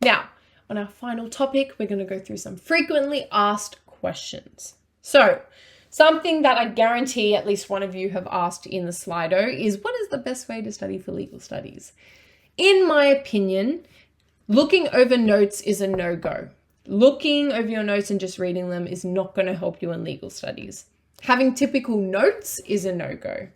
Now, on our final topic, we're going to go through some frequently asked questions. So, something that I guarantee at least one of you have asked in the Slido is, what is the best way to study for legal studies? In my opinion, looking over notes is a no-go. Looking over your notes and just reading them is not going to help you in legal studies. Having typical notes is a no-go.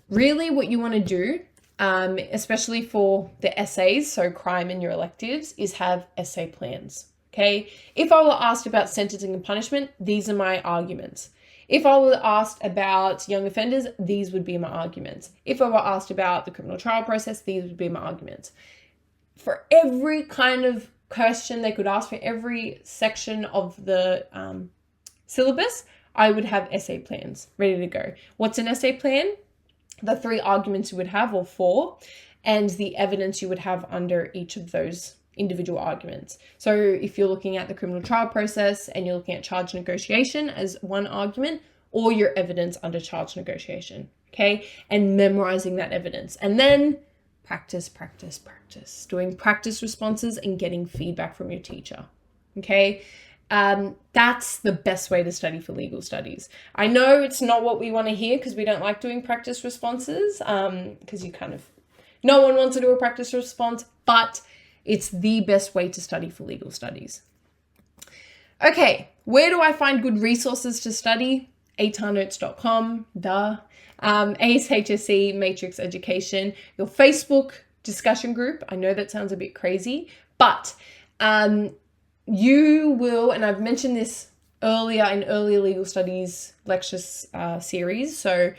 Really what you want to do, especially for the essays, so crime and your electives, is have essay plans, okay? If I were asked about sentencing and punishment, these are my arguments. If I were asked about young offenders, these would be my arguments. If I were asked about the criminal trial process, these would be my arguments. For every kind of question they could ask, for every section of the syllabus, I would have essay plans ready to go. What's an essay plan? The 3 arguments you would have, or 4, and the evidence you would have under each of those individual arguments. So if you're looking at the criminal trial process and you're looking at charge negotiation as one argument, or your evidence under charge negotiation, okay? And memorizing that evidence. And then practice, doing practice responses and getting feedback from your teacher, okay? That's the best way to study for legal studies. I know it's not what we want to hear because we don't like doing practice responses, because no one wants to do a practice response, but it's the best way to study for legal studies. Okay, where do I find good resources to study? atarnotes.com, HSC Matrix Education, your Facebook discussion group. I know that sounds a bit crazy, but you will, and I've mentioned this earlier in earlier legal studies lectures series, so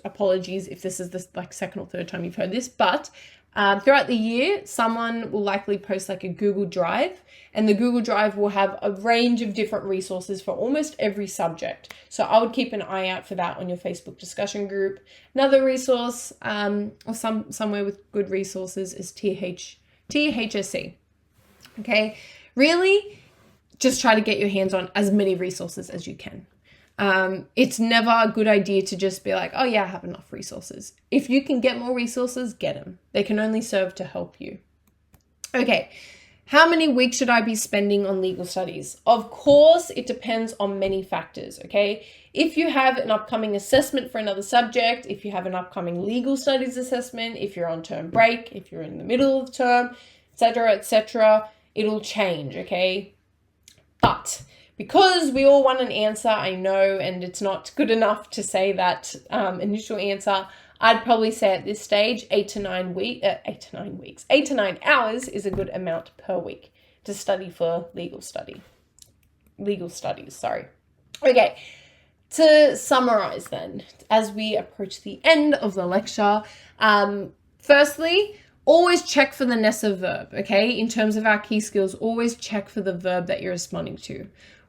apologies if this is the second or third time you've heard this, but throughout the year, someone will likely post a Google Drive, and the Google Drive will have a range of different resources for almost every subject. So I would keep an eye out for that on your Facebook discussion group. Another resource, or somewhere with good resources, is HSC. Okay, really just try to get your hands on as many resources as you can. It's never a good idea to just be like, oh yeah, I have enough resources. If you can get more resources, get them. They can only serve to help you. Okay, how many weeks should I be spending on legal studies? Of course, it depends on many factors, okay? If you have an upcoming assessment for another subject, if you have an upcoming legal studies assessment, if you're on term break, if you're in the middle of term, etc., it'll change, okay? But because we all want an answer, I know, and it's not good enough to say that initial answer, I'd probably say at this stage, 8 to 9 hours is a good amount per week to study for legal studies, sorry. Okay, to summarize then, as we approach the end of the lecture, firstly, always check for the nessa verb, okay? In terms of our key skills, always check for the verb that you're responding to.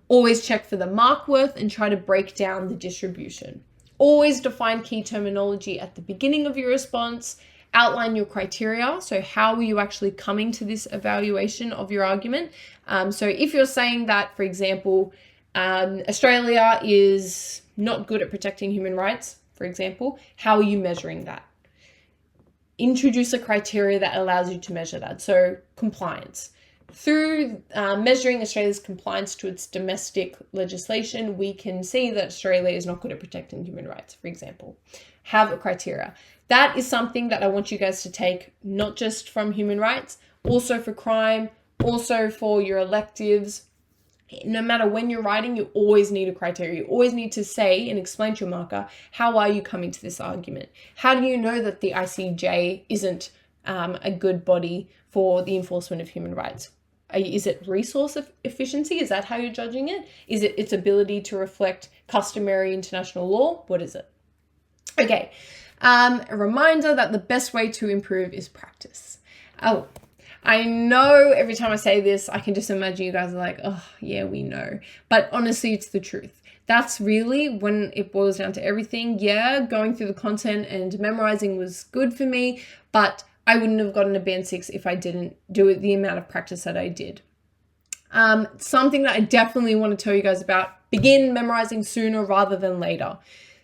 Always check for the mark worth and try to break down the distribution. Always define key terminology at the beginning of your response. Outline your criteria. So how are you actually coming to this evaluation of your argument? So if you're saying that, for example, Australia is not good at protecting human rights, for example, how are you measuring that? Introduce a criteria that allows you to measure that. So compliance. Through measuring Australia's compliance to its domestic legislation, we can see that Australia is not good at protecting human rights, for example. Have a criteria. That is something that I want you guys to take, not just from human rights, also for crime, also for your electives. No matter when you're writing, you always need a criteria. You always need to say and explain to your marker, how are you coming to this argument? How do you know that the ICJ isn't a good body for the enforcement of human rights? Is it resource efficiency? Is that how you're judging it? Is it its ability to reflect customary international law? What is it? Okay, a reminder that the best way to improve is practice. Oh, I know every time I say this, I can just imagine you guys are like, oh, yeah, we know. But honestly, it's the truth. That's really when it boils down to everything. Yeah, going through the content and memorizing was good for me, but I wouldn't have gotten a band 6 if I didn't do it the amount of practice that I did. Something that I definitely want to tell you guys about, begin memorizing sooner rather than later.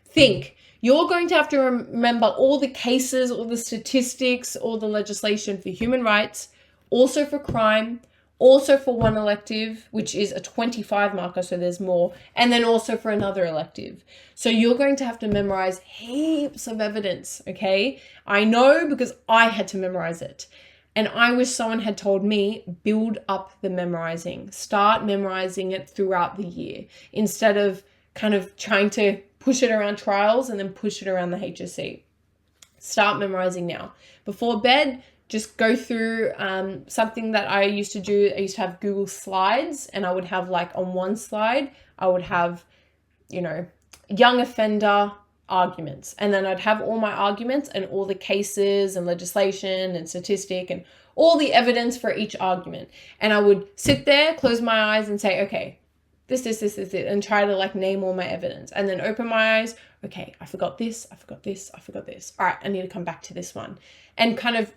Think, you're going to have to remember all the cases, all the statistics, all the legislation for human rights, also for crime, also for one elective, which is a 25 marker, so there's more, and then also for another elective. So you're going to have to memorize heaps of evidence, okay? I know because I had to memorize it. And I wish someone had told me, build up the memorizing. Start memorizing it throughout the year instead of kind of trying to push it around trials and then push it around the HSC. Start memorizing now. Before bed, just go through something that I used to do. I used to have Google Slides, and I would have, like, on one slide, I would have, you know, young offender arguments. And then I'd have all my arguments and all the cases and legislation and statistic and all the evidence for each argument. And I would sit there, close my eyes and say, okay, this, and try to, like, name all my evidence. And then open my eyes. Okay, I forgot this, I forgot this, I forgot this. All right, I need to come back to this one. And kind of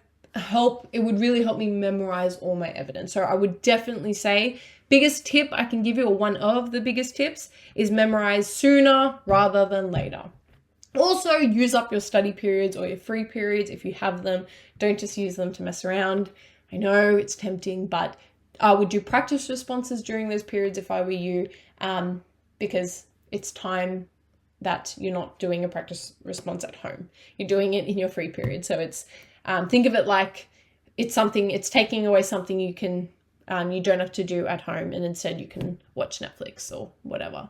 it would really help me memorize all my evidence. So I would definitely say biggest tip I can give you, or one of the biggest tips, is memorize sooner rather than later. Also, use up your study periods or your free periods if you have them. Don't just use them to mess around. I know it's tempting, but I would do practice responses during those periods if I were you, because it's time that you're not doing a practice response at home. You're doing it in your free period. So it's think of it like it's taking away something you don't have to do at home, and instead you can watch Netflix or whatever.